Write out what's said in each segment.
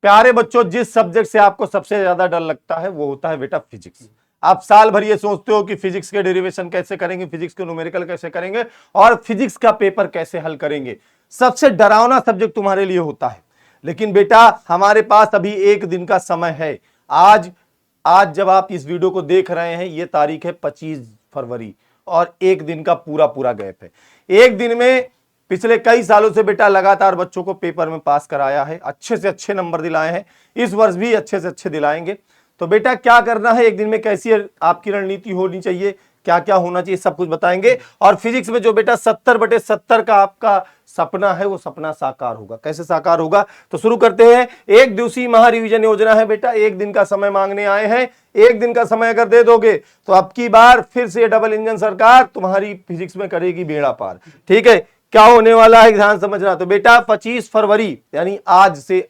प्यारे बच्चों, जिस सब्जेक्ट से आपको सबसे ज्यादा डर लगता है वो होता है बेटा फिजिक्स। आप साल भर ये सोचते हो कि फिजिक्स के डेरिवेशन कैसे करेंगे, फिजिक्स के न्यूमेरिकल कैसे करेंगे और फिजिक्स का पेपर कैसे हल करेंगे। सबसे डरावना सब्जेक्ट तुम्हारे लिए होता है। लेकिन बेटा हमारे पास अभी एक दिन का समय है। आज जब आप इस वीडियो को देख रहे हैं ये तारीख है 25 फरवरी और एक दिन का पूरा पूरा गैप है। एक दिन में पिछले कई सालों से बेटा लगातार बच्चों को पेपर में पास कराया है, अच्छे से अच्छे नंबर दिलाए हैं, इस वर्ष भी अच्छे से अच्छे दिलाएंगे। तो बेटा क्या करना है, एक दिन में कैसी आपकी रणनीति होनी चाहिए, क्या क्या होना चाहिए, सब कुछ बताएंगे। और फिजिक्स में जो बेटा 70/70 का आपका सपना है वो सपना साकार होगा। कैसे साकार होगा, तो शुरू करते हैं। एक दिवसीय महा रिवीजन योजना है बेटा, एक दिन का समय मांगने आए हैं। एक दिन का समय अगर दे दोगे तो अब की बार फिर से डबल इंजन सरकार तुम्हारी फिजिक्स में करेगी बेड़ा पार। ठीक है, क्या होने वाला है ध्यान समझना। तो बेटा 25 फरवरी यानी आज से,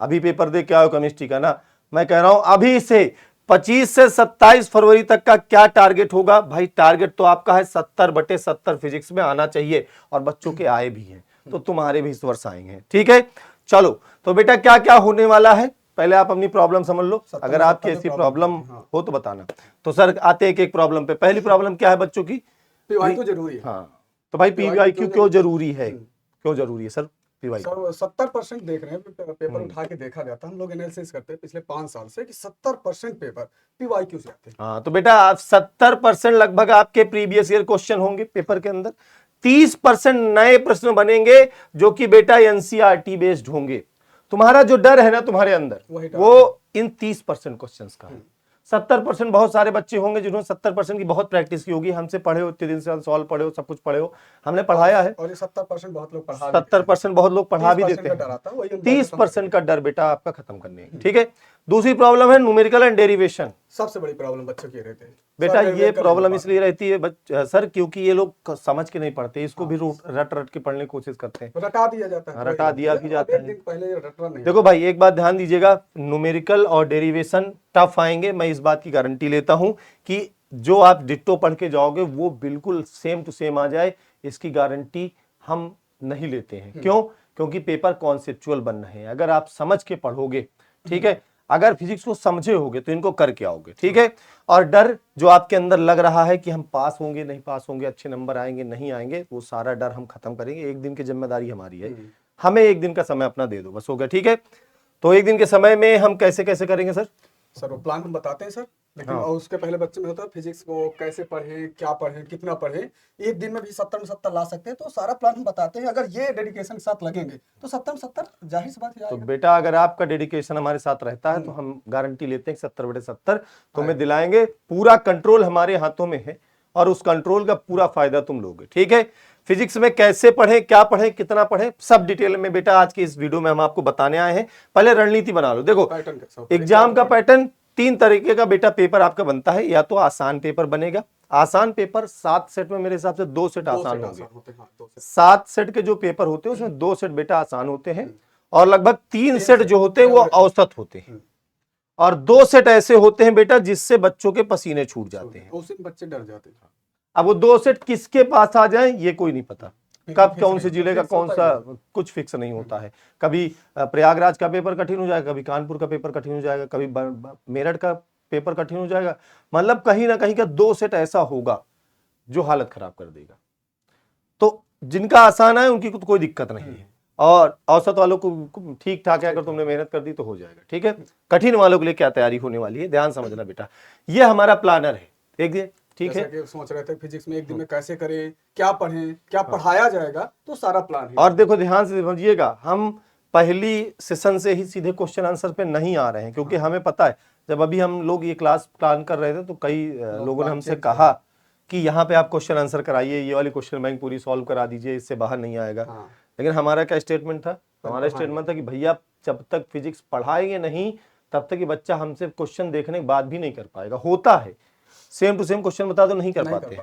अभी पेपर दे के आओ केमिस्ट्री का ना, मैं कह रहा हूं अभी से 25 से 27 फरवरी तक का क्या टारगेट होगा भाई। टारगेट तो आपका है 70/70 फिजिक्स में आना चाहिए और बच्चों के आए भी हैं, तो तुम्हारे भी इस वर्ष आएंगे। ठीक है, चलो तो बेटा क्या क्या होने वाला है, पहले आप अपनी प्रॉब्लम समझ लो। अगर आपकी ऐसी प्रॉब्लम हो तो बताना। तो सर आते एक एक प्रॉब्लम पे। पहली प्रॉब्लम क्या है बच्चों की, पीवाईक्यू जरूरी है। हाँ तो भाई पीवाईक्यू क्यों जरूरी है, क्यों जरूरी है सर पीवाईक्यू? 70% देख रहे हैं, पेपर उठा के देखा जाता है, हम लोग एनालिसिस करते हैं पिछले 5 साल से कि 70% पेपर पीवाईक्यू से आते हैं। हाँ तो बेटा 70% लगभग आपके प्रीवियस ईयर क्वेश्चन होंगे पेपर के अंदर। 30% नए प्रश्न बनेंगे जो कि बेटा एनसीईआरटी बेस्ड होंगे। तुम्हारा जो डर है ना तुम्हारे अंदर वो इन 30% क्वेश्चन का है। 70% बहुत सारे बच्चे होंगे जिन्होंने 70% की बहुत प्रैक्टिस की होगी, हमसे पढ़े हो, इतने दिन से सॉल्व पढ़े हो, सब कुछ पढ़े हो, हमने पढ़ाया है। और ये 70% बहुत लोग पढ़ा 70% बहुत लोग पढ़ा भी देते हैं। 30% का डर बेटा आपका खत्म करने है। ठीक है, दूसरी प्रॉब्लम है न्यूमेरिकल एंड डेरिवेशन। सबसे बड़ी प्रॉब्लम बच्चों की रहती है बेटा ये प्रॉब्लम इसलिए रहती है सर क्योंकि ये लोग समझ के नहीं पढ़ते, इसको भी रट के पढ़ने की कोशिश करते हैं, रटा दिया जाता है, रटा दिया भी जाता है। पहले रटना नहीं। देखो भाई एक बात ध्यान दीजिएगा, न्यूमेरिकल और डेरिवेशन टफ आएंगे, मैं इस बात की गारंटी लेता हूं कि जो आप डिट्टो पढ़ के जाओगे वो बिल्कुल सेम टू सेम आ जाए, इसकी गारंटी हम नहीं लेते हैं। क्यों? क्योंकि पेपर कॉन्सेप्चुअल बन रहे हैं। अगर आप समझ के पढ़ोगे, ठीक है, अगर फिजिक्स को समझे होगे तो इनको करके आओगे। ठीक है, और डर जो आपके अंदर लग रहा है कि हम पास होंगे नहीं पास होंगे, अच्छे नंबर आएंगे नहीं आएंगे, वो सारा डर हम खत्म करेंगे। एक दिन की जिम्मेदारी हमारी है, हमें एक दिन का समय अपना दे दो, बस हो गया। ठीक है, तो एक दिन के समय में हम कैसे कैसे करेंगे सर? वो प्लान हम बताते हैं सर, लेकिन और उसके पहले बच्चे में होता है फिजिक्स को कैसे पढ़ें, क्या पढ़ें, कितना पढ़ें। एक दिन में भी 70 में 70 ला सकते हैं, तो सारा प्लान हम बताते हैं। अगर ये डेडिकेशन के साथ लगेंगे तो 70 में 70 जाहिर सी बात है। तो बेटा अगर आपका डेडिकेशन हमारे साथ रहता है तो हम गारंटी लेते हैं 70/70 तुम्हें दिलाएंगे। पूरा कंट्रोल हमारे हाथों में है और उस कंट्रोल का पूरा फायदा तुम लोगे। ठीक है, फिजिक्स में कैसे पढ़ें, क्या पढ़ें, कितना पढ़ें, सब डिटेल में बेटा आज की इस वीडियो में हम आपको बताने आए हैं। पहले रणनीति बना लो। देखो एग्जाम का पैटर्न 3 तरीके का बेटा पेपर आपका बनता है। या तो आसान पेपर बनेगा, आसान पेपर 7 सेट में मेरे हिसाब से 2 सेट आसान होंगे। 7 सेट के जो पेपर होते हैं उसमें 2 सेट बेटा आसान होते हैं और लगभग 3 सेट जो होते हैं वो औसत होते हैं और 2 सेट ऐसे होते हैं बेटा जिससे बच्चों के पसीने छूट जाते हैं, उससे बच्चे डर जाते हैं। अब वो 2 सेट किसके पास आ जाए ये कोई नहीं पता, कब कौन से जिले का कौन सा, कुछ फिक्स नहीं होता है। कभी प्रयागराज का पेपर कठिन हो जाएगा, कभी कानपुर का पेपर कठिन हो जाएगा, कभी मेरठ का पेपर कठिन हो जाएगा। मतलब कहीं ना कहीं का 2 सेट ऐसा होगा जो हालत खराब कर देगा। तो जिनका आसान है उनकी कोई दिक्कत नहीं है और औसत वालों को ठीक ठाक है, अगर तुमने मेहनत कर दी तो हो जाएगा। ठीक है, कठिन वालों के लिए क्या तैयारी होने वाली है ध्यान समझना बेटा, ये हमारा प्लानर है। देखिए ठीक है, सोच रहे थे फिजिक्स में एक दिन में कैसे करें, क्या पढ़ें, क्या पढ़ाया जाएगा, तो सारा प्लान है। और देखो ध्यान से समझिएगा, हम पहली सेशन से ही सीधे क्वेश्चन आंसर पे नहीं आ रहे हैं क्योंकि हमें पता है जब अभी हम लोग ये क्लास प्लान कर रहे थे तो कई लोगों ने हमसे कहा कि यहाँ पे आप क्वेश्चन आंसर कराइए, ये वाली क्वेश्चन बैंक पूरी सॉल्व करा दीजिए, इससे बाहर नहीं आएगा। लेकिन हमारा क्या स्टेटमेंट था? हमारा स्टेटमेंट था कि भैया जब तक फिजिक्स पढ़ाएंगे नहीं तब तक ये बच्चा हमसे क्वेश्चन देखने के बाद भी नहीं कर पाएगा। होता है सेम टू सेम क्वेश्चन बता दो नहीं कर पाते,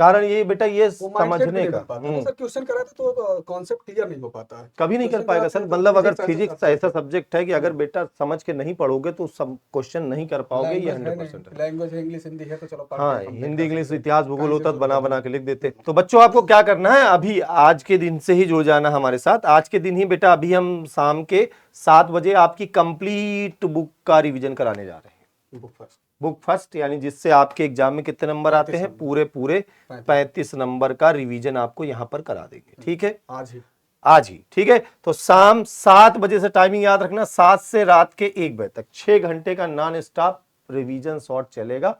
कारण ये बेटा ये वो माइंडसेट समझने नहीं का बन पाता है सर। क्वेश्चन कराते तो कॉन्सेप्ट क्लियर नहीं हो पाता है। कभी नहीं कर क्वेश्चन पाएगा कराते सर। हैं तो मतलब अगर physics फिजिक्स ऐसा सब्जेक्ट है कि अगर बेटा समझ के नहीं पढ़ोगे तो सब क्वेश्चन नहीं कर पाओगे, ये लैंग्वेज है 100% है। नहीं, लैंग्वेज है इंग्लिश हिंदी है तो चलो पढ़ हाँ, के कंप्लीट हिंदी कर इंग्लिश सकते हैं। इतिहास भूगोल कहीं से होता तो भी बना कर बना लो। के लिख देते। तो बच्चों आपको क्या करना है, अभी आज के दिन से ही जुड़ जाना हमारे साथ। आज के दिन ही बेटा अभी हम शाम के 7 बजे आपकी कंप्लीट बुक का रिवीजन कराने जा रहे हैं। बुक फर्स्ट बुक फर्स्ट यानी जिससे आपके एग्जाम में कितने नंबर आते 35 हैं, नंबर। पूरे पूरे 35 नंबर का रिवीजन आपको यहाँ पर करा देंगे। ठीक है, आज ही। आज ही। ठीक है, तो शाम 7 बजे से टाइमिंग याद रखना, 7 से रात के 1 बजे तक 6 घंटे का नॉन स्टॉप रिवीजन शॉर्ट चलेगा।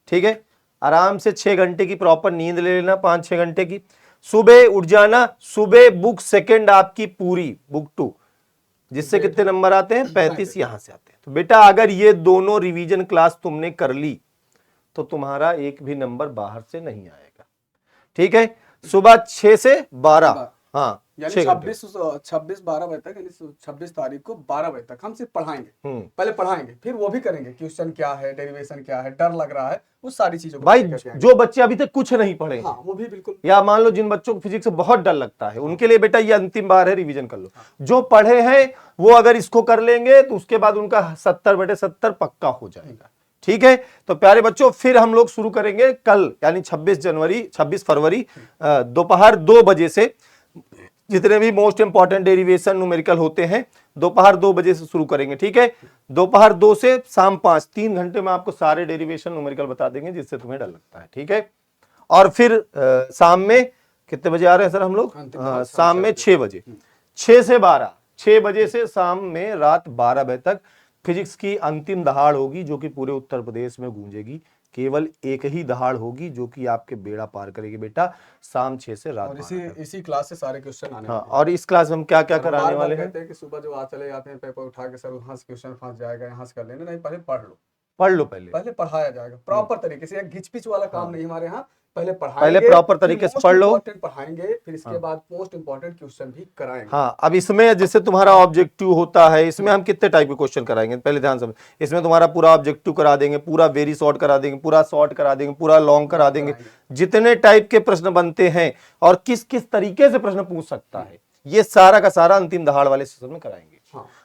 ठीक है, आराम से 6 घंटे की प्रॉपर नींद ले लेना, 5-6 घंटे की। सुबह उठ जाना, सुबह बुक सेकंड आपकी पूरी, बुक 2 जिससे कितने नंबर आते हैं, 35 यहां से आते हैं। तो बेटा अगर ये दोनों रिवीजन क्लास तुमने कर ली तो तुम्हारा एक भी नंबर बाहर से नहीं आएगा। ठीक है, सुबह 6 से 12, हाँ, यानी 6 घंटे। 26 12 बजे तक, यानी 26 तारीख को 12 बजे तक हम सिर्फ पढ़ाएंगे। हम्म। पहले पढ़ाएंगे, फिर वो भी करेंगे क्वेश्चन क्या है, डेरिवेशन क्या है, डर लग रहा है, वो सारी चीजों को भाई करके आएंगे। जो बच्चे अभी तक कुछ नहीं पढ़े हाँ वो भी बिल्कुल। या मान लो जिन बच्चों को फिजिक्स से बहुत डर लगता है, उनके लिए बेटा ये अंतिम बार है, रिवीजन कर लो। जो पढ़े हैं वो अगर इसको कर लेंगे तो उसके बाद उनका 70/70 पक्का हो जाएगा। ठीक है, तो प्यारे बच्चों फिर हम लोग शुरू करेंगे कल यानी 26 फरवरी दोपहर 2 बजे से। जितने भी मोस्ट इंपॉर्टेंट डेरिवेशन न्यूमेरिकल होते हैं दोपहर 2 बजे से शुरू करेंगे। ठीक है, दोपहर 2 से शाम 5, 3 घंटे में आपको सारे डेरिवेशन न्यूमेरिकल बता देंगे जिससे तुम्हें डर लगता है। ठीक है, और फिर शाम में कितने बजे आ रहे हैं सर हम लोग, शाम में 6 बजे, 6 से 12, 6 बजे से शाम में रात 12 बजे तक फिजिक्स की अंतिम दहाड़ होगी जो कि पूरे उत्तर प्रदेश में गूंजेगी। केवल एक ही दहाड़ होगी जो कि आपके बेड़ा पार करेगी बेटा, शाम 6 से रात और 12 तक। इसी क्लास से सारे क्वेश्चन आने हाँ, वाले हैं। और इस क्लास में हम क्या क्या और कराने बार-बार वाले हैं, कहते हैं कि सुबह जो आज चले जाते हैं पेपर उठा के, सर वहां से क्वेश्चन फंस जाएगा, यहाँ से कर लेना, नहीं पहले पढ़ लो, पढ़ लो पहले। पहले पढ़ाया जाएगा प्रॉपर तरीके से। एक घिच-पिच वाला काम नहीं हमारे यहाँ, पहले पहले पढ़ाएंगे, प्रॉपर तरीके से पढ़ लो, पढ़ाएंगे, फिर इसके बाद मोस्ट इंपॉर्टेंट क्वेश्चन भी कराएंगे। हाँ। अब इसमें जैसे तुम्हारा ऑब्जेक्टिव होता है, इसमें हम कितने टाइप के क्वेश्चन कराएंगे पहले ध्यान से। इसमें तुम्हारा पूरा ऑब्जेक्टिव करा देंगे, पूरा वेरी शॉर्ट करा देंगे, पूरा शॉर्ट करा देंगे, पूरा लॉन्ग करा देंगे, जितने टाइप के प्रश्न बनते हैं और किस किस तरीके से प्रश्न पूछ सकता है, ये सारा का सारा अंतिम दहाड़ वाले सेशन में कराएंगे।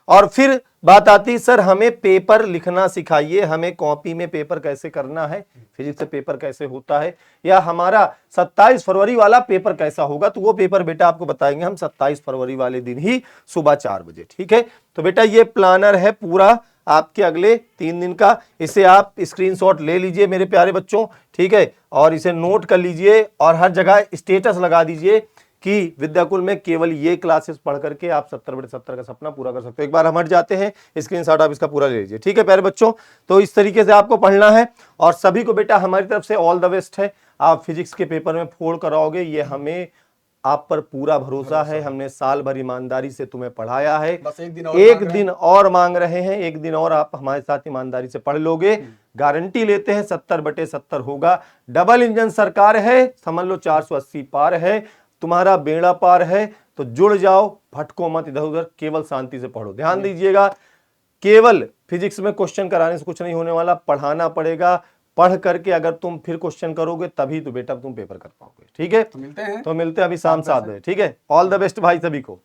और फिर बात आती सर हमें पेपर लिखना सिखाइए, हमें कॉपी में पेपर कैसे करना है, फिजिक्स से पेपर कैसे होता है, या हमारा 27 फरवरी वाला पेपर कैसा होगा। तो वो पेपर बेटा आपको बताएंगे हम 27 फरवरी वाले दिन ही सुबह 4 बजे। ठीक है, तो बेटा ये प्लानर है पूरा आपके अगले 3 दिन का, इसे आप स्क्रीनशॉट ले लीजिए मेरे प्यारे बच्चों। ठीक है, और इसे नोट कर लीजिए और हर जगह स्टेटस लगा दीजिए कि विद्याकुल में केवल ये क्लासेस पढ़ करके आप 70/70 का सपना पूरा कर सकते हो। एक बार हम हट जाते हैं, स्क्रीनशॉट आप इसका पूरा ले लीजिए। ठीक है प्यारे बच्चों, तो इस तरीके से आपको पढ़ना है और सभी को बेटा हमारी तरफ से ऑल द बेस्ट है। आप फिजिक्स के पेपर में फोड़ कराओगे, ये हमें आप पर पूरा भरोसा है। हमने साल भर ईमानदारी से तुम्हें पढ़ाया है, बस एक दिन और मांग रहे हैं, एक दिन और आप हमारे साथ ईमानदारी से पढ़ लोगे, गारंटी लेते हैं 70/70 होगा। डबल इंजन सरकार है, समझ लो 480 पार है, तुम्हारा बेड़ा पार है। तो जुड़ जाओ, भटको मत इधर उधर, केवल शांति से पढ़ो। ध्यान दीजिएगा, केवल फिजिक्स में क्वेश्चन कराने से कुछ नहीं होने वाला, पढ़ाना पड़ेगा। पढ़ करके अगर तुम फिर क्वेश्चन करोगे तभी तो बेटा तुम पेपर कर पाओगे। ठीक है, तो मिलते हैं अभी शाम 7 बजे। ठीक है, ऑल द बेस्ट भाई सभी को।